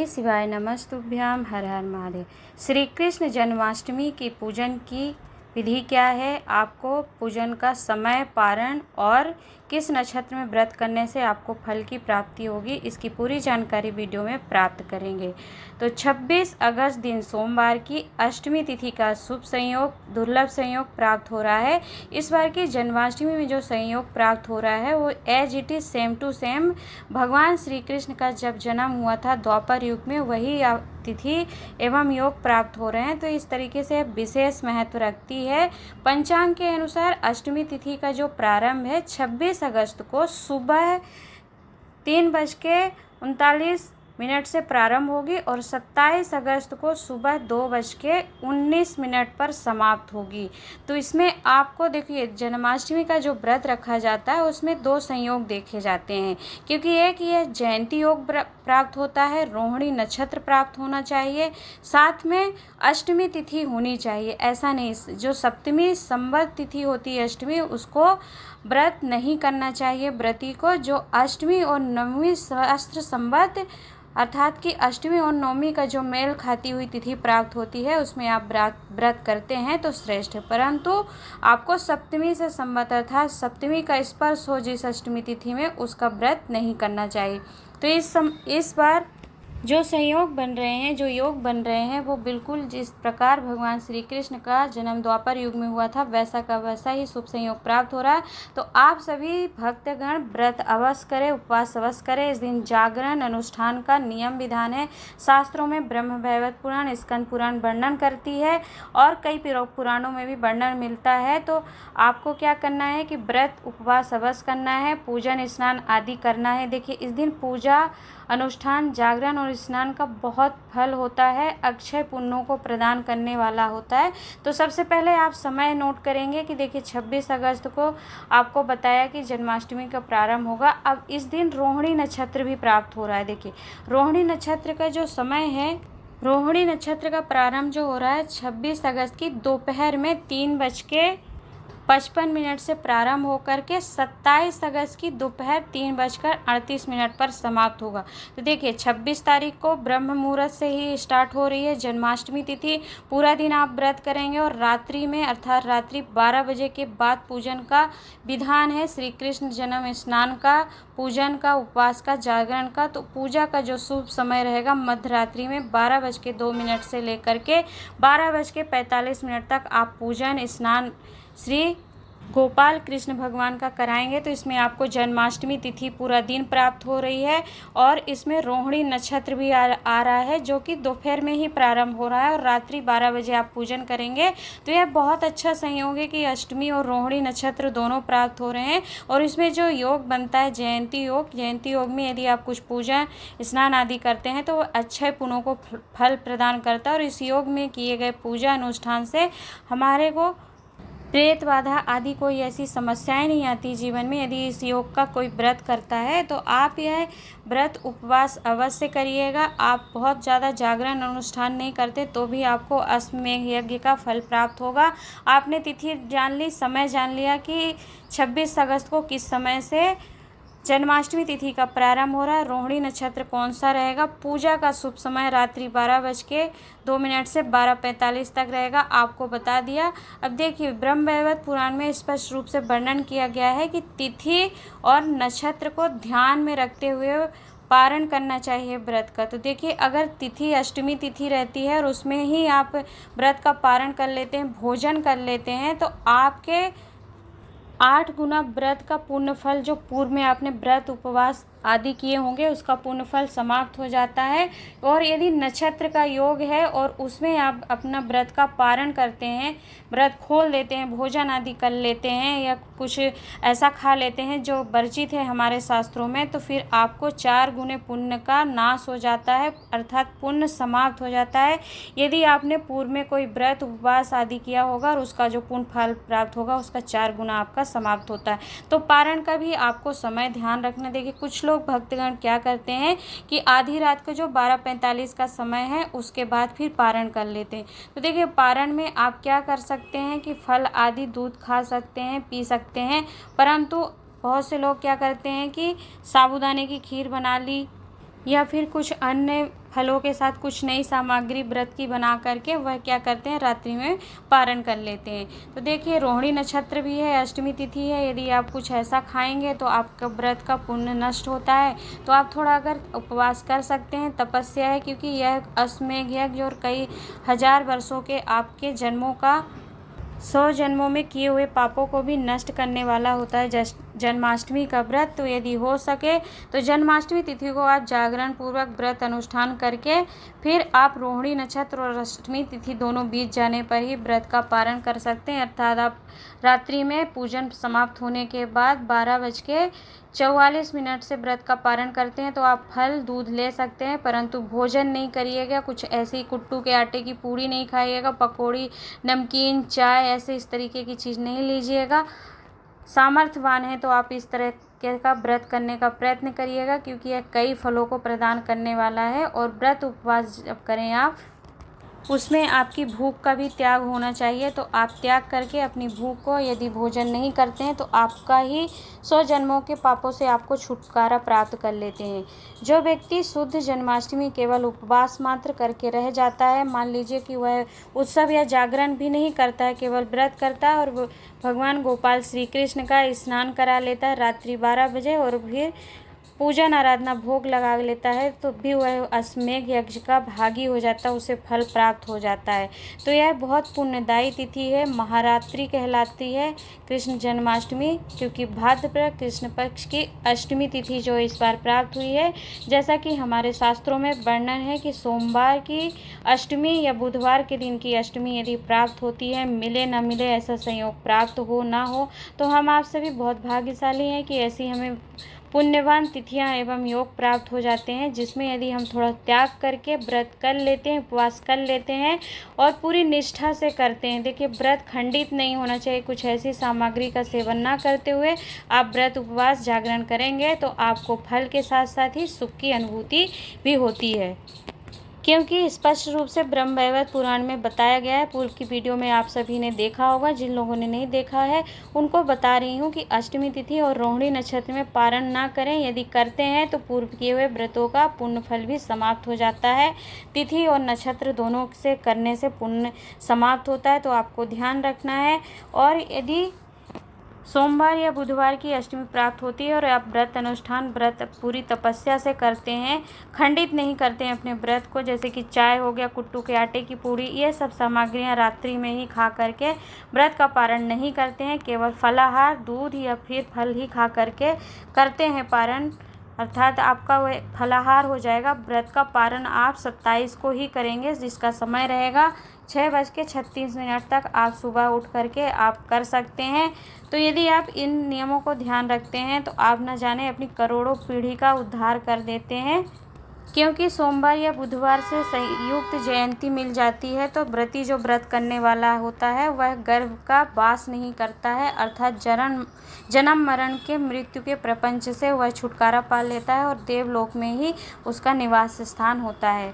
श्री शिवाय नमस्तुभ्याम। हर हर महादेव। श्री कृष्ण जन्माष्टमी के पूजन की विधि क्या है, आपको पूजन का समय, पारण और किस नक्षत्र में व्रत करने से आपको फल की प्राप्ति होगी, इसकी पूरी जानकारी वीडियो में प्राप्त करेंगे। तो 26 अगस्त दिन सोमवार की अष्टमी तिथि का शुभ संयोग, दुर्लभ संयोग प्राप्त हो रहा है। इस बार की जन्माष्टमी में जो संयोग प्राप्त हो रहा है वो as it is same to same भगवान श्री कृष्ण का जब जन्म हुआ था द्वापर युग में, वही तिथि एवं योग प्राप्त हो रहे हैं। तो इस तरीके से विशेष महत्व रखती है। पंचांग के अनुसार अष्टमी तिथि का जो प्रारंभ है 26 अगस्त को सुबह 3:39 से प्रारंभ होगी और 27 अगस्त को सुबह 2:19 पर समाप्त होगी। तो इसमें आपको देखिए, जन्माष्टमी का जो व्रत रखा जाता है उसमें दो संयोग देखे जाते हैं, क्योंकि एक ये जयंती योग प्राप्त होता है, रोहिणी नक्षत्र प्राप्त होना चाहिए, साथ में अष्टमी तिथि होनी चाहिए। ऐसा नहीं, जो सप्तमी संवत तिथि होती है अष्टमी, उसको व्रत नहीं करना चाहिए व्रती को। जो अष्टमी और नवमी सहस्त्र संवत अर्थात कि अष्टमी और नवमी का जो मेल खाती हुई तिथि प्राप्त होती है उसमें आप व्रत करते हैं तो श्रेष्ठ है। परंतु आपको सप्तमी से संवत अर्थात सप्तमी का स्पर्श हो जिस अष्टमी तिथि में, उसका व्रत नहीं करना चाहिए। तो इस बार जो संयोग बन रहे हैं, जो योग बन रहे हैं, वो बिल्कुल जिस प्रकार भगवान श्री कृष्ण का जन्म द्वापर युग में हुआ था वैसा का वैसा ही शुभ संयोग प्राप्त हो रहा है। तो आप सभी भक्तगण व्रत अवश्य करें, उपवास अवश्य करें। इस दिन जागरण अनुष्ठान का नियम विधान है। शास्त्रों में ब्रह्म वैवर्त पुराण, स्कंद पुराण वर्णन करती है और कई पुराणों में भी वर्णन मिलता है। तो आपको क्या करना है कि व्रत उपवास अवश्य करना है, पूजन स्नान आदि करना है। देखिए, इस दिन पूजा अनुष्ठान, जागरण और स्नान का बहुत फल होता है, अक्षय पुण्यों को प्रदान करने वाला होता है। तो सबसे पहले आप समय नोट करेंगे कि देखिए 26 अगस्त को आपको बताया कि जन्माष्टमी का प्रारंभ होगा। अब इस दिन रोहिणी नक्षत्र भी प्राप्त हो रहा है। देखिए, रोहिणी नक्षत्र का जो समय है, रोहिणी नक्षत्र का प्रारंभ जो हो रहा है 26 अगस्त की दोपहर में 3:55 से प्रारंभ होकर के 27 अगस्त की दोपहर 3:38 पर समाप्त होगा। तो देखिए, 26 तारीख को ब्रह्म मुहूर्त से ही स्टार्ट हो रही है जन्माष्टमी तिथि। पूरा दिन आप व्रत करेंगे और रात्रि में अर्थात रात्रि 12 बजे के बाद पूजन का विधान है। श्री कृष्ण जन्म स्नान का, पूजन का, उपवास का, जागरण का। तो पूजा का जो शुभ समय रहेगा मध्य रात्रि में 12:02 से लेकर के 12:45 तक आप पूजन स्नान श्री गोपाल कृष्ण भगवान का कराएंगे। तो इसमें आपको जन्माष्टमी तिथि पूरा दिन प्राप्त हो रही है और इसमें रोहिणी नक्षत्र भी आ रहा है, जो कि दोपहर में ही प्रारंभ हो रहा है और रात्रि 12 बजे आप पूजन करेंगे। तो यह बहुत अच्छा संयोग है कि अष्टमी और रोहिणी नक्षत्र दोनों प्राप्त हो रहे हैं। और इसमें जो योग बनता है जयंती योग में यदि आप कुछ पूजा स्नान आदि करते हैं तो वो अच्छे पुण्यों को फल प्रदान करता है। और इस योग में किए गए पूजा अनुष्ठान से हमारे को प्रेत बाधा आदि कोई ऐसी समस्याएं नहीं आती जीवन में। यदि इस योग का कोई व्रत करता है तो आप यह व्रत उपवास अवश्य करिएगा। आप बहुत ज़्यादा जागरण अनुष्ठान नहीं करते तो भी आपको अश्वमेध यज्ञ का फल प्राप्त होगा। आपने तिथि जान ली, समय जान लिया कि 26 अगस्त को किस समय से जन्माष्टमी तिथि का प्रारंभ हो रहा है, रोहिणी नक्षत्र कौन सा रहेगा, पूजा का शुभ समय रात्रि 12:02 से 12:45 तक रहेगा, आपको बता दिया। अब देखिए, ब्रह्म वैवर्त पुराण में स्पष्ट रूप से वर्णन किया गया है कि तिथि और नक्षत्र को ध्यान में रखते हुए पारण करना चाहिए व्रत का। तो देखिए, अगर तिथि अष्टमी तिथि रहती है और उसमें ही आप व्रत का पारण कर लेते हैं, भोजन कर लेते हैं, तो आपके 8 गुना व्रत का पुण्य फल, जो पूर्व में आपने व्रत उपवास आदि किए होंगे, उसका पुण्य फल समाप्त हो जाता है। और यदि नक्षत्र का योग है और उसमें आप अपना व्रत का पारण करते हैं, व्रत खोल देते हैं, भोजन आदि कर लेते हैं या कुछ ऐसा खा लेते हैं जो वर्जित है हमारे शास्त्रों में, तो फिर आपको 4 गुने पुण्य का नाश हो जाता है, अर्थात पुण्य समाप्त हो जाता है। यदि आपने पूर्व में कोई व्रत उपवास आदि किया होगा और उसका जो पुण्य फल प्राप्त होगा उसका 4 गुना आपका समाप्त होता है। तो पारण का भी आपको समय ध्यान रखना। देखिए, कुछ लोग भक्तगण क्या करते हैं कि आधी रात को जो 12:45 का समय है उसके बाद फिर पारण कर लेते हैं। तो देखिए, पारण में आप क्या कर सकते हैं कि फल आदि, दूध खा सकते हैं, पी सकते हैं। परंतु बहुत से लोग क्या करते हैं कि साबूदाने की खीर बना ली या फिर कुछ अन्य फलों के साथ कुछ नई सामग्री व्रत की बना करके वह क्या करते हैं, रात्रि में पारण कर लेते हैं। तो देखिए रोहिणी नक्षत्र भी है, अष्टमी तिथि है, यदि आप कुछ ऐसा खाएंगे तो आपका व्रत का पुण्य नष्ट होता है। तो आप थोड़ा अगर उपवास कर सकते हैं, तपस्या है, क्योंकि यह अश्वमेध यज्ञ और कई हजार वर्षों के आपके जन्मों का 100 जन्मों में किए हुए पापों को भी नष्ट करने वाला होता है जन्माष्टमी का व्रत। तो यदि हो सके तो जन्माष्टमी तिथि को आप जागरण पूर्वक व्रत अनुष्ठान करके फिर आप रोहिणी नक्षत्र और अष्टमी तिथि दोनों बीत जाने पर ही व्रत का पारण कर सकते हैं। अर्थात आप रात्रि में पूजन समाप्त होने के बाद 12:44 से व्रत का पारण करते हैं तो आप फल दूध ले सकते हैं, परंतु भोजन नहीं करिएगा। कुछ ऐसी कुट्टू के आटे की पूड़ी नहीं खाइएगा, पकौड़ी, नमकीन, चाय ऐसे इस तरीके की चीज़ नहीं लीजिएगा। सामर्थ्यवान है तो आप इस तरह का व्रत करने का प्रयत्न करिएगा, क्योंकि यह कई फलों को प्रदान करने वाला है। और व्रत उपवास जब करें आप, उसमें आपकी भूख का भी त्याग होना चाहिए। तो आप त्याग करके अपनी भूख को, यदि भोजन नहीं करते हैं तो आपका ही 100 जन्मों के पापों से आपको छुटकारा प्राप्त कर लेते हैं। जो व्यक्ति शुद्ध जन्माष्टमी केवल उपवास मात्र करके रह जाता है, मान लीजिए कि वह उत्सव या जागरण भी नहीं करता है, केवल व्रत करता है और भगवान गोपाल श्री कृष्ण का स्नान करा लेता है रात्रि 12 बजे और फिर पूजन आराधना भोग लगा लेता है, तो भी वह अश्वमेध यज्ञ का भागी हो जाता है, उसे फल प्राप्त हो जाता है। तो यह बहुत पुण्यदायी तिथि है, महारात्रि कहलाती है कृष्ण जन्माष्टमी, क्योंकि भाद्रपद कृष्ण पक्ष की अष्टमी तिथि जो इस बार प्राप्त हुई है। जैसा कि हमारे शास्त्रों में वर्णन है कि सोमवार की अष्टमी या बुधवार के दिन की अष्टमी यदि प्राप्त होती है, मिले न मिले ऐसा संयोग प्राप्त हो ना हो, तो हम आप सभी बहुत भाग्यशाली हैं कि ऐसी हमें पुण्यवान तिथियां एवं योग प्राप्त हो जाते हैं, जिसमें यदि हम थोड़ा त्याग करके व्रत कर लेते हैं, उपवास कर लेते हैं और पूरी निष्ठा से करते हैं। देखिए व्रत खंडित नहीं होना चाहिए, कुछ ऐसी सामग्री का सेवन ना करते हुए आप व्रत उपवास जागरण करेंगे तो आपको फल के साथ साथ ही सुख की अनुभूति भी होती है, क्योंकि स्पष्ट रूप से ब्रह्म वैवर्त पुराण में बताया गया है। पूर्व की वीडियो में आप सभी ने देखा होगा, जिन लोगों ने नहीं देखा है उनको बता रही हूँ कि अष्टमी तिथि और रोहिणी नक्षत्र में पारण ना करें, यदि करते हैं तो पूर्व किए हुए व्रतों का पुण्य फल भी समाप्त हो जाता है। तिथि और नक्षत्र दोनों से करने से पुण्य समाप्त होता है, तो आपको ध्यान रखना है। और यदि सोमवार या बुधवार की अष्टमी प्राप्त होती है और आप व्रत अनुष्ठान व्रत पूरी तपस्या से करते हैं, खंडित नहीं करते हैं अपने व्रत को, जैसे कि चाय हो गया, कुट्टू के आटे की पूड़ी, ये सब सामग्रियां रात्रि में ही खा करके व्रत का पारण नहीं करते हैं, केवल फलाहार, दूध या फिर फल ही खा करके करते हैं पारण, अर्थात आपका वह फलाहार हो जाएगा। व्रत का पारण आप 27 को ही करेंगे, जिसका समय रहेगा 6:36 तक आप सुबह उठ करके आप कर सकते हैं। तो यदि आप इन नियमों को ध्यान रखते हैं तो आप न जाने अपनी करोड़ों पीढ़ी का उद्धार कर देते हैं, क्योंकि सोमवार या बुधवार से संयुक्त जयंती मिल जाती है तो व्रती जो व्रत करने वाला होता है वह गर्भ का वास नहीं करता है, अर्थात जन्म मरण के मृत्यु के प्रपंच से वह छुटकारा पा लेता है और देवलोक में ही उसका निवास स्थान होता है।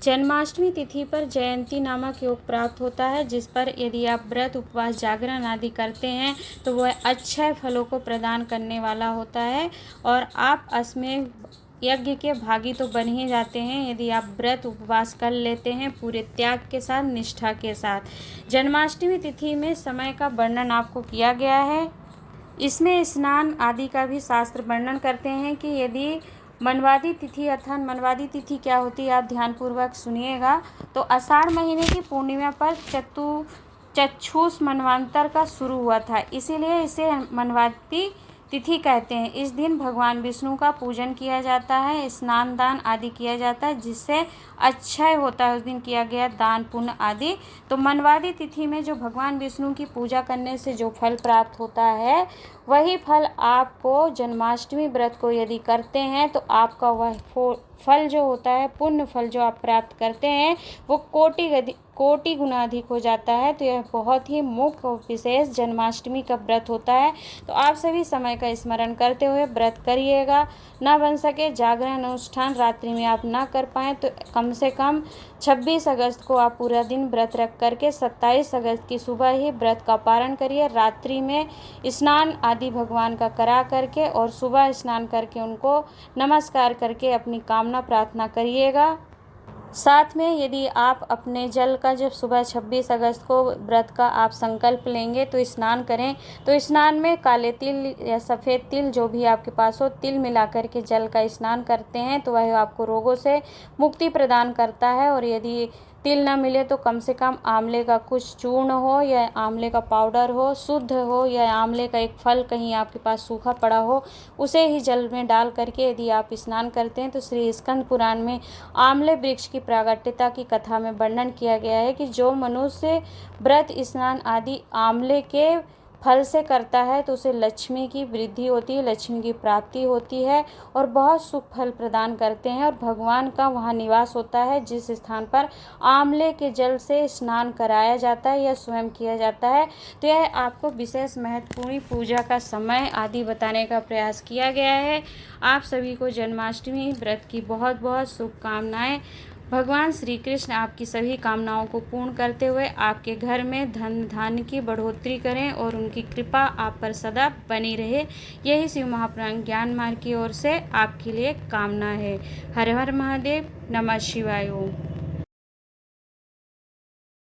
जन्माष्टमी तिथि पर जयंती नामक योग प्राप्त होता है, जिस पर यदि आप व्रत उपवास जागरण आदि करते हैं तो वह अक्षय फलों को प्रदान करने वाला होता है और आप अश्वमेध यज्ञ के भागी तो बन ही जाते हैं, यदि आप व्रत उपवास कर लेते हैं पूरे त्याग के साथ, निष्ठा के साथ। जन्माष्टमी तिथि में समय का वर्णन आपको किया गया है, इसमें स्नान आदि का भी शास्त्र वर्णन करते हैं कि यदि मनवादी तिथि, अर्थात मनवादी तिथि क्या होती है आप ध्यानपूर्वक सुनिएगा। तो आषाढ़ महीने की पूर्णिमा पर चक्षुष मनवंतर का शुरू हुआ था, इसीलिए इसे मनवादी तिथि कहते हैं। इस दिन भगवान विष्णु का पूजन किया जाता है, स्नान दान आदि किया जाता है, जिससे अक्षय होता है उस दिन किया गया दान पुण्य आदि। तो मनवादी तिथि में जो भगवान विष्णु की पूजा करने से जो फल प्राप्त होता है, वही फल आपको जन्माष्टमी व्रत को यदि करते हैं तो आपका वह फल जो होता है, पुण्य फल जो आप प्राप्त करते हैं, वो कोटि गुना अधिक हो जाता है। तो यह बहुत ही मुख्य और विशेष जन्माष्टमी का व्रत होता है। तो आप सभी समय का स्मरण करते हुए व्रत करिएगा। ना बन सके जागरण अनुष्ठान रात्रि में आप ना कर पाएँ तो कम से कम 26 अगस्त को आप पूरा दिन व्रत रख करके 27 अगस्त की सुबह ही व्रत का पारण करिए। रात्रि में स्नान आदि भगवान का करा करके और सुबह स्नान करके उनको नमस्कार करके अपनी कामना प्रार्थना करिएगा। साथ में यदि आप अपने जल का जब सुबह 26 अगस्त को व्रत का आप संकल्प लेंगे तो स्नान करें, तो स्नान में काले तिल या सफ़ेद तिल जो भी आपके पास हो, तिल मिलाकर के जल का स्नान करते हैं तो वह आपको रोगों से मुक्ति प्रदान करता है। और यदि तिल ना मिले तो कम से कम आंवले का कुछ चूर्ण हो या आंवले का पाउडर हो, शुद्ध हो, या आंवले का एक फल कहीं आपके पास सूखा पड़ा हो, उसे ही जल में डाल करके यदि आप स्नान करते हैं तो श्री स्कंद पुराण में आंवले वृक्ष की प्रागट्यता की कथा में वर्णन किया गया है कि जो मनुष्य व्रत स्नान आदि आंवले के फल से करता है तो उसे लक्ष्मी की वृद्धि होती है, लक्ष्मी की प्राप्ति होती है और बहुत सुख फल प्रदान करते हैं और भगवान का वहाँ निवास होता है। जिस स्थान पर आंवले के जल से स्नान कराया जाता है या स्वयं किया जाता है, तो यह आपको विशेष महत्वपूर्ण पूजा का समय आदि बताने का प्रयास किया गया है। आप सभी को जन्माष्टमी व्रत की बहुत बहुत शुभकामनाएं। भगवान श्री कृष्ण आपकी सभी कामनाओं को पूर्ण करते हुए आपके घर में धन धान्य की बढ़ोतरी करें और उनकी कृपा आप पर सदा बनी रहे। यही शिव महापुराण ज्ञान मार्ग की ओर से आपके लिए कामना है। हर हर महादेव, नमः शिवाय। ओम।